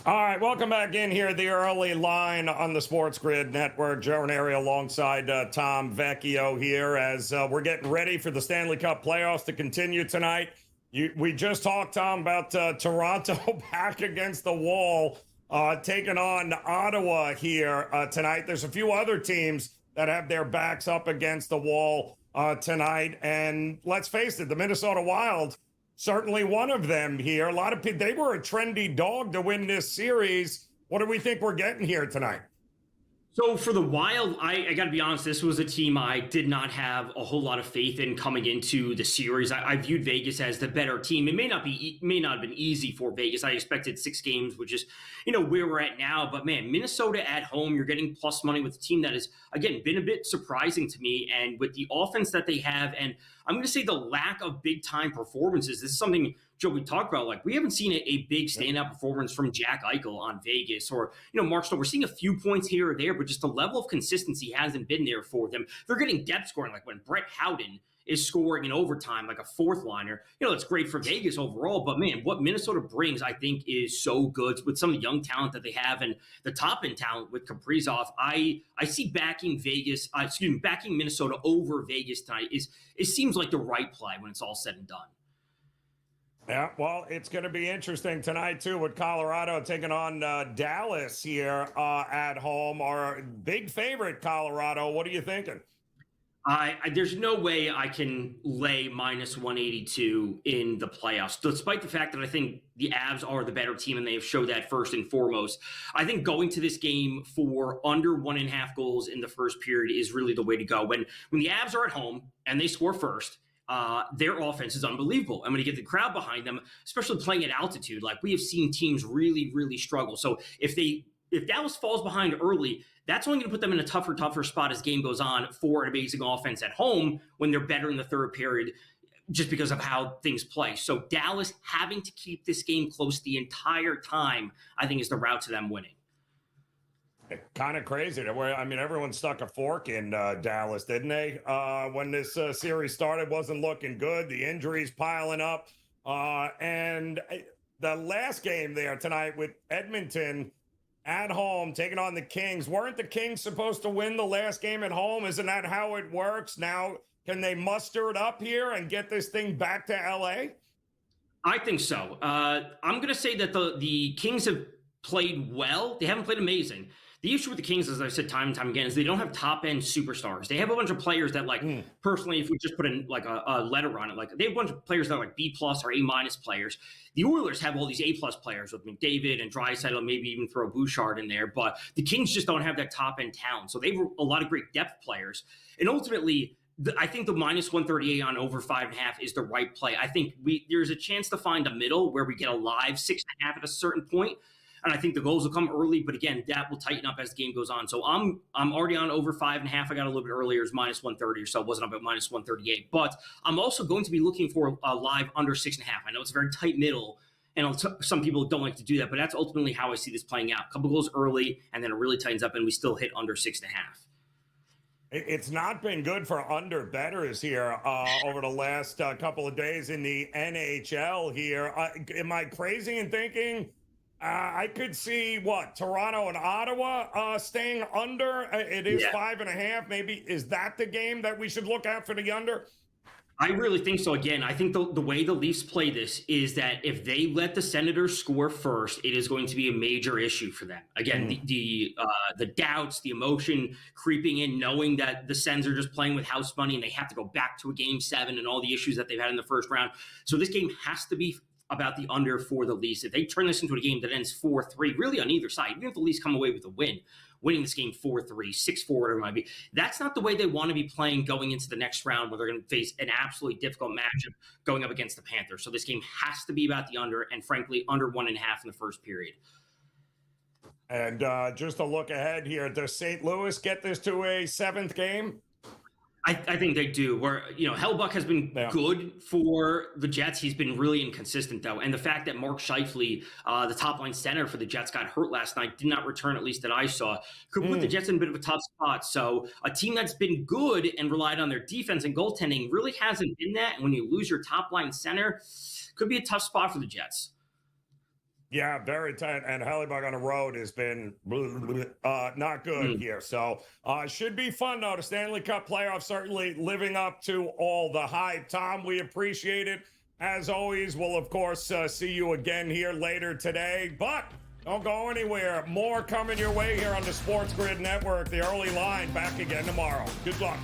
All right, welcome back in here. The early line on the SportsGrid network. Joe Ranieri alongside Tom Vecchio here as we're getting ready for the Stanley Cup playoffs to continue tonight. We just talked, Tom, about Toronto back against the wall, taking on Ottawa here tonight. There's a few other teams that have their backs up against the wall tonight. And let's face it, the Minnesota Wild, certainly one of them here. A lot of people, they were a trendy dog to win this series. What do we think we're getting here tonight? So for the Wild, I got to be honest, this was a team I did not have a whole lot of faith in coming into the series. I viewed Vegas as the better team. It may not have been easy for Vegas. I expected 6 games, which is, where we're at now. But man, Minnesota at home, you're getting plus money with a team that has, again, been a bit surprising to me. And with the offense that they have, and I'm going to say the lack of big time performances, this is something, Joe, we talked about. Like, we haven't seen a big standout performance from Jack Eichel on Vegas or, Mark Stone. We're seeing a few points here or there, but just the level of consistency hasn't been there for them. They're getting depth scoring, like when Brett Howden is scoring in overtime, like a fourth liner. It's great for Vegas overall, but man, what Minnesota brings, I think, is so good with some of the young talent that they have and the top end talent with Kaprizov. I see backing Minnesota over Vegas tonight it seems like the right play when it's all said and done. Yeah, well, it's going to be interesting tonight, too, with Colorado taking on Dallas here at home. Our big favorite, Colorado. What are you thinking? There's no way I can lay minus 182 in the playoffs, despite the fact that I think the Avs are the better team and they have showed that first and foremost. I think going to this game for under 1.5 goals in the first period is really the way to go. When the Avs are at home and they score first, their offense is unbelievable. I'm going to get the crowd behind them, especially playing at altitude. Like, we have seen teams really, really struggle. So if Dallas falls behind early, that's only going to put them in a tougher spot as game goes on for an amazing offense at home when they're better in the third period, just because of how things play. So Dallas having to keep this game close the entire time, I think, is the route to them winning. Kind of crazy. I mean, everyone stuck a fork in Dallas, didn't they? When this series started, wasn't looking good. The injuries piling up. And the last game there tonight with Edmonton at home taking on the Kings. Weren't the Kings supposed to win the last game at home? Isn't that how it works? Now, can they muster it up here and get this thing back to LA? I think so. I'm going to say that the Kings have played well. They haven't played amazing. The issue with the Kings, as I've said time and time again, is they don't have top-end superstars. They have a bunch of players that, personally, if we just put in a letter on it, they have a bunch of players that are B+ or A- players. The Oilers have all these A+ players with McDavid and Draisaitl, maybe even throw Bouchard in there, but the Kings just don't have that top-end talent. So they have a lot of great depth players. And ultimately, I think the minus 138 on over 5.5 is the right play. I think there's a chance to find a middle where we get a live 6.5 at a certain point. And I think the goals will come early, but again, that will tighten up as the game goes on. So I'm already on over 5.5. I got a little bit earlier, it's minus 130 or so. It wasn't up at minus 138. But I'm also going to be looking for a live under 6.5. I know it's a very tight middle, and some people don't like to do that, but that's ultimately how I see this playing out. A couple goals early, and then it really tightens up, and we still hit under 6.5. It's not been good for under bettors here over the last couple of days in the NHL here. Am I crazy in thinking I could see Toronto and Ottawa staying under? It is 5.5. Maybe is that the game that we should look at for the under? I really think so. Again, I think the way the Leafs play this is that if they let the Senators score first, it is going to be a major issue for them. Again, the doubts, the emotion creeping in, knowing that the Sens are just playing with house money and they have to go back to a Game 7 and all the issues that they've had in the first round. So this game has to be about the under for the Leafs. If they turn this into a game that ends 4-3, really on either side, even if the Leafs come away with a win, winning this game 4-3, 6-4, whatever it might be, that's not the way they want to be playing going into the next round where they're going to face an absolutely difficult matchup going up against the Panthers. So this game has to be about the under, and frankly, under 1.5 in the first period. And just to look ahead here, does St. Louis get this to a 7th game? I think they do. Where Hellbuck has been good for the Jets. He's been really inconsistent though, and the fact that Mark Scheifele, the top line center for the Jets, got hurt last night, did not return, at least that I saw, could put the Jets in a bit of a tough spot. So a team that's been good and relied on their defense and goaltending really hasn't been that. And when you lose your top line center, could be a tough spot for the Jets. Yeah, very tight. And Hellebug on the road has been not good here. So should be fun, though. The Stanley Cup playoffs certainly living up to all the hype. Tom, we appreciate it. As always, we'll, of course, see you again here later today. But don't go anywhere. More coming your way here on the Sports Grid Network. The early line back again tomorrow. Good luck.